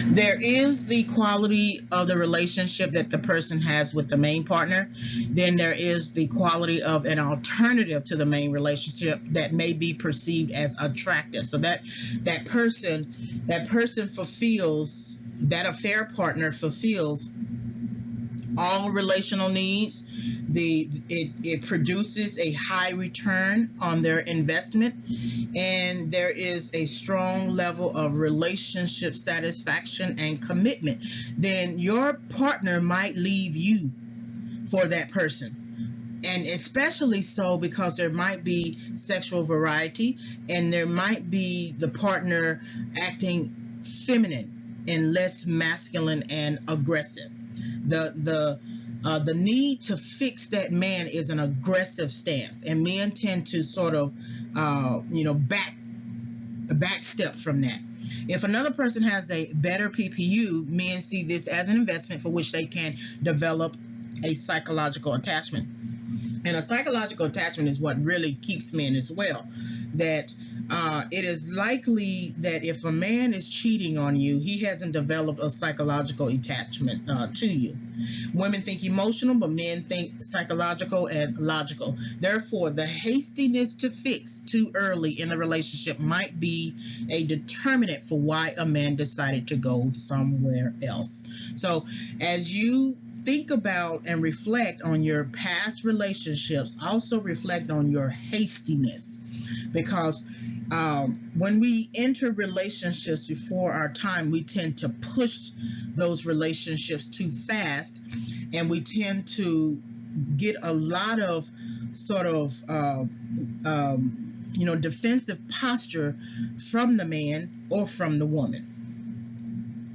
There is the quality of the relationship that the person has with the main partner. Then there is the quality of an alternative to the main relationship that may be perceived as attractive. So that person fulfills, that affair partner fulfills all relational needs. It produces a high return on their investment, and there is a strong level of relationship satisfaction and commitment. Then your partner might leave you for that person, and especially so because there might be sexual variety, and there might be the partner acting feminine and less masculine and aggressive. The need to fix that man is an aggressive stance, and men tend to sort of back step from that. If another person has a better PPU, men see this as an investment for which they can develop a psychological attachment. And a psychological attachment is what really keeps men as well. That it is likely that if a man is cheating on you, he hasn't developed a psychological attachment to you. Women think emotional, but men think psychological and logical. Therefore, the hastiness to fix too early in the relationship might be a determinant for why a man decided to go somewhere else. So, as you think about and reflect on your past relationships, also reflect on your hastiness, because when we enter relationships before our time, we tend to push those relationships too fast, and we tend to get a lot of sort of defensive posture from the man or from the woman.